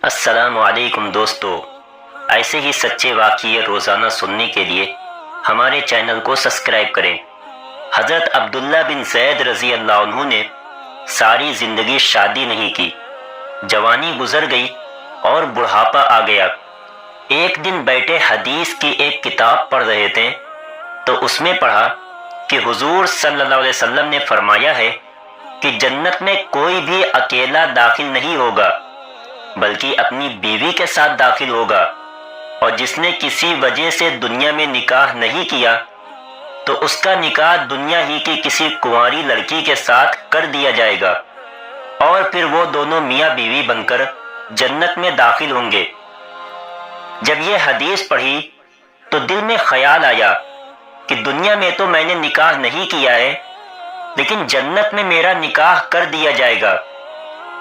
السلام علیکم دوستو، ایسے ہی سچے واقعے روزانہ سننے کے لیے ہمارے چینل کو سبسکرائب کریں۔ حضرت عبداللہ بن زید رضی اللہ عنہ نے ساری زندگی شادی نہیں کی، جوانی گزر گئی اور بڑھاپا آ گیا۔ ایک دن بیٹھے حدیث کی ایک کتاب پڑھ رہے تھے تو اس میں پڑھا کہ حضور صلی اللہ علیہ وسلم نے فرمایا ہے کہ جنت میں کوئی بھی اکیلا داخل نہیں ہوگا بلکہ اپنی بیوی کے ساتھ داخل ہوگا، اور جس نے کسی وجہ سے دنیا میں نکاح نہیں کیا تو اس کا نکاح دنیا ہی کی کسی کنواری لڑکی کے ساتھ کر دیا جائے گا، اور پھر وہ دونوں میاں بیوی بن کر جنت میں داخل ہوں گے۔ جب یہ حدیث پڑھی تو دل میں خیال آیا کہ دنیا میں تو میں نے نکاح نہیں کیا ہے، لیکن جنت میں میرا نکاح کر دیا جائے گا،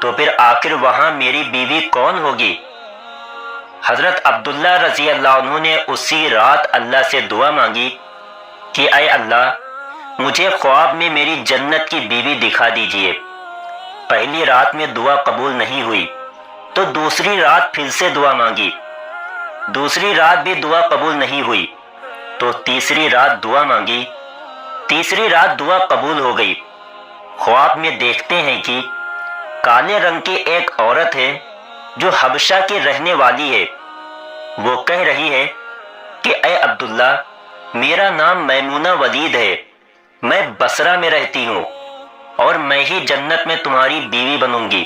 تو پھر آخر وہاں میری بیوی کون ہوگی؟ حضرت عبداللہ رضی اللہ عنہ نے اسی رات اللہ سے دعا مانگی کہ اے اللہ، مجھے خواب میں میری جنت کی بیوی دکھا دیجئے۔ پہلی رات میں دعا قبول نہیں ہوئی تو دوسری رات پھر سے دعا مانگی، دوسری رات بھی دعا قبول نہیں ہوئی تو تیسری رات دعا مانگی، تیسری رات دعا قبول ہو گئی۔ خواب میں دیکھتے ہیں کہ کالے رنگ کی ایک عورت ہے جو حبشہ کی رہنے والی ہے۔ وہ کہہ رہی ہے کہ اے عبداللہ، میرا نام میمونہ ولید ہے، میں بصرہ میں رہتی ہوں اور میں ہی جنت میں تمہاری بیوی بنوں گی۔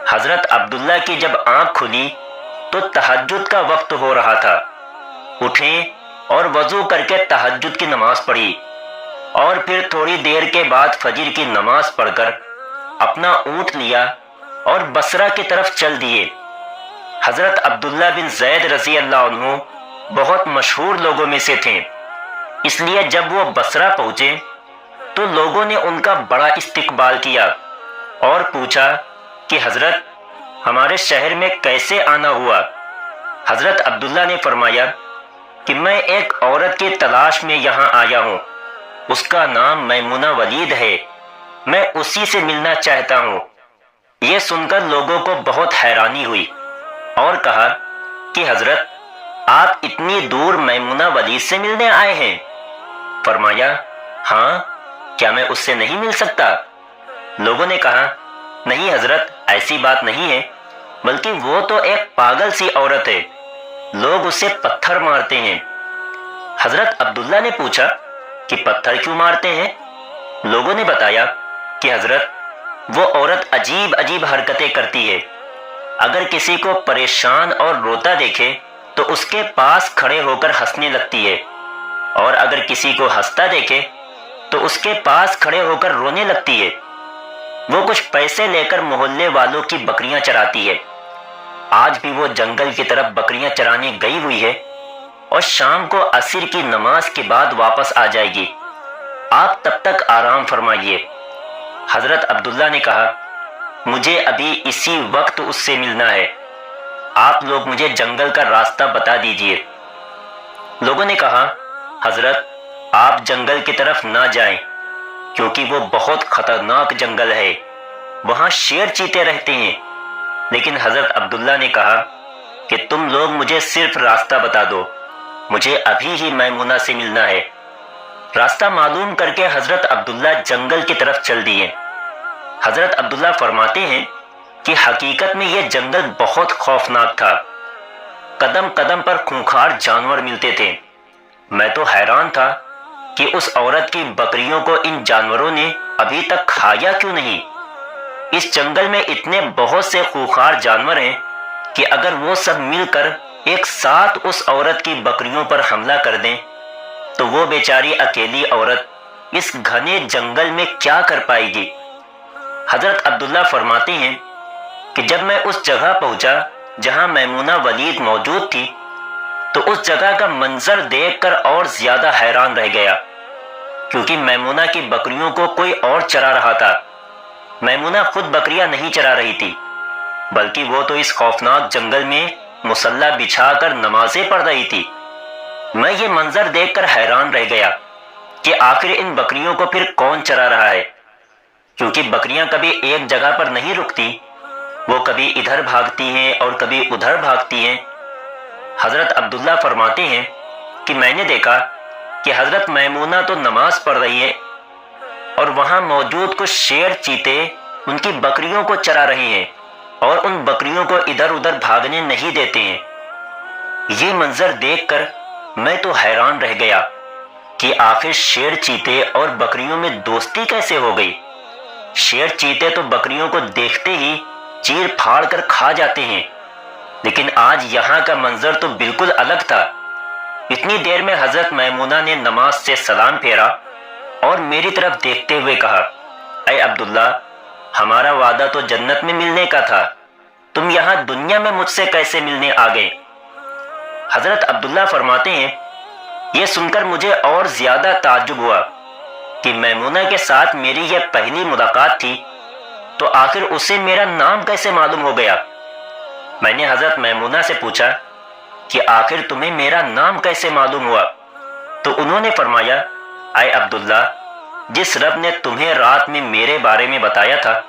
حضرت عبداللہ کی جب آنکھ کھلی تو تہجد کا وقت ہو رہا تھا۔ اٹھیں اور وضو کر کے تہجد کی نماز پڑھی، اور پھر تھوڑی دیر کے بعد فجر کی نماز پڑھ کر اپنا اونٹ لیا اور بصرہ کی طرف چل دیے۔ حضرت عبداللہ بن زید رضی اللہ عنہ بہت مشہور لوگوں میں سے تھے، اس لیے جب وہ بصرہ پہنچے تو لوگوں نے ان کا بڑا استقبال کیا اور پوچھا کہ حضرت، ہمارے شہر میں کیسے آنا ہوا؟ حضرت عبداللہ نے فرمایا کہ میں ایک عورت کی تلاش میں یہاں آیا ہوں، اس کا نام میمونہ ولید ہے، میں اسی سے ملنا چاہتا ہوں۔ یہ سن کر لوگوں کو بہت حیرانی ہوئی اور کہا کہ حضرت، آپ اتنی دور میمونہ ولید سے ملنے آئے ہیں؟ فرمایا ہاں، کیا میں اس سے نہیں مل سکتا؟ لوگوں نے کہا نہیں حضرت، ایسی بات نہیں ہے، بلکہ وہ تو ایک پاگل سی عورت ہے، لوگ اسے پتھر مارتے ہیں۔ حضرت عبداللہ نے پوچھا کہ پتھر کیوں مارتے ہیں؟ لوگوں نے بتایا کہ حضرت، وہ عورت عجیب عجیب حرکتیں کرتی ہے، اگر کسی کو پریشان اور روتا دیکھے تو اس کے پاس کھڑے ہو کر ہنسنے لگتی ہے، اور اگر کسی کو ہنستا دیکھے تو اس کے پاس کھڑے ہو کر رونے لگتی ہے۔ وہ کچھ پیسے لے کر محلے والوں کی بکریاں چراتی ہے، آج بھی وہ جنگل کی طرف بکریاں چرانے گئی ہوئی ہے اور شام کو عصر کی نماز کے بعد واپس آ جائے گی، آپ تب تک آرام فرمائیے۔ حضرت عبداللہ نے کہا مجھے ابھی اسی وقت اس سے ملنا ہے، آپ لوگ مجھے جنگل کا راستہ بتا دیجئے۔ لوگوں نے کہا حضرت، آپ جنگل کی طرف نہ جائیں، کیونکہ وہ بہت خطرناک جنگل ہے، وہاں شیر چیتے رہتے ہیں۔ لیکن حضرت عبداللہ نے کہا کہ تم لوگ مجھے صرف راستہ بتا دو، مجھے ابھی ہی میمونہ سے ملنا ہے۔ راستہ معلوم کر کے حضرت عبداللہ جنگل کی طرف چل دیے۔ حضرت عبداللہ فرماتے ہیں کہ حقیقت میں یہ جنگل بہت خوفناک تھا، قدم قدم پر خونخوار جانور ملتے تھے۔ میں تو حیران تھا کہ اس عورت کی بکریوں کو ان جانوروں نے ابھی تک کھایا کیوں نہیں۔ اس جنگل میں اتنے بہت سے خونخوار جانور ہیں کہ اگر وہ سب مل کر ایک ساتھ اس عورت کی بکریوں پر حملہ کر دیں تو وہ بیچاری اکیلی عورت اس گھنے جنگل میں کیا کر پائے گی۔ حضرت عبداللہ فرماتے ہیں کہ جب میں اس جگہ پہنچا جہاں میمونہ ولید موجود تھی تو اس جگہ کا منظر دیکھ کر اور زیادہ حیران رہ گیا، کیونکہ میمونہ کی بکریوں کو کوئی اور چرا رہا تھا۔ میمونہ خود بکریاں نہیں چرا رہی تھی، بلکہ وہ تو اس خوفناک جنگل میں مصلی بچھا کر نمازیں پڑھ رہی تھی۔ میں یہ منظر دیکھ کر حیران رہ گیا کہ آخر ان بکریوں کو پھر کون چرا رہا ہے، کیونکہ بکریاں کبھی ایک جگہ پر نہیں رکتی، وہ کبھی ادھر بھاگتی ہیں اور کبھی ادھر بھاگتی ہیں۔ حضرت عبداللہ فرماتے ہیں کہ میں نے دیکھا کہ حضرت میمونہ تو نماز پڑھ رہی ہے اور وہاں موجود کچھ شیر چیتے ان کی بکریوں کو چرا رہے ہیں اور ان بکریوں کو ادھر ادھر بھاگنے نہیں دیتے ہیں۔ یہ منظر دیکھ کر میں تو حیران رہ گیا کہ آخر شیر چیتے اور بکریوں میں دوستی کیسے ہو گئی۔ شیر چیتے تو بکریوں کو دیکھتے ہی چیر پھاڑ کر کھا جاتے ہیں، لیکن آج یہاں کا منظر تو بالکل الگ تھا۔ اتنی دیر میں حضرت میمونہ نے نماز سے سلام پھیرا اور میری طرف دیکھتے ہوئے کہا، اے عبداللہ، ہمارا وعدہ تو جنت میں ملنے کا تھا، تم یہاں دنیا میں مجھ سے کیسے ملنے آ گئے؟ حضرت عبداللہ فرماتے ہیں، یہ سن کر مجھے اور زیادہ تعجب ہوا کہ میمونہ کے ساتھ میری یہ پہلی ملاقات تھی، تو آخر اسے میرا نام کیسے معلوم ہو گیا؟ میں نے حضرت میمونہ سے پوچھا کہ آخر تمہیں میرا نام کیسے معلوم ہوا؟ تو انہوں نے فرمایا، اے عبداللہ، جس رب نے تمہیں رات میں میرے بارے میں بتایا تھا،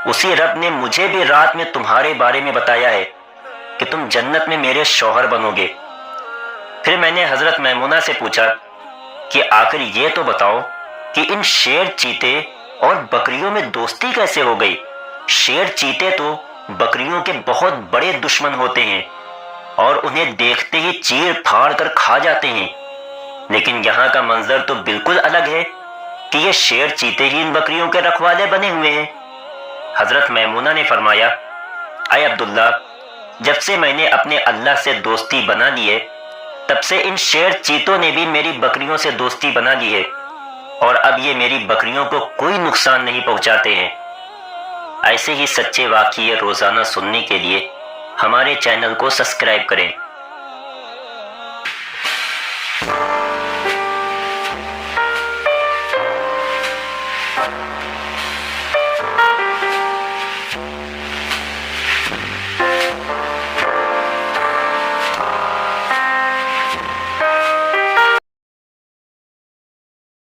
اسی رب نے مجھے بھی رات میں تمہارے بارے میں بتایا ہے کہ تم جنت میں میرے شوہر بنو گے۔ پھر میں نے حضرت میمونہ سے پوچھا کہ آخر یہ تو بتاؤ کہ ان شیر چیتے اور بکریوں میں دوستی کیسے ہو گئی؟ شیر چیتے تو بکریوں کے بہت بڑے دشمن ہوتے ہیں اور انہیں دیکھتے ہی چیر پھاڑ کر کھا جاتے ہیں، لیکن یہاں کا منظر تو بالکل الگ ہے کہ یہ شیر چیتے ہی ان بکریوں کے رکھوالے بنے ہوئے ہیں۔ حضرت میمونہ نے فرمایا، اے عبداللہ، جب سے میں نے اپنے اللہ سے دوستی بنا لی ہے، تب سے ان شیر چیتوں نے بھی میری بکریوں سے دوستی بنا لی ہے اور اب یہ میری بکریوں کو کوئی نقصان نہیں پہنچاتے ہیں۔ ایسے ہی سچے واقعے روزانہ سننے کے لیے ہمارے چینل کو سبسکرائب کریں۔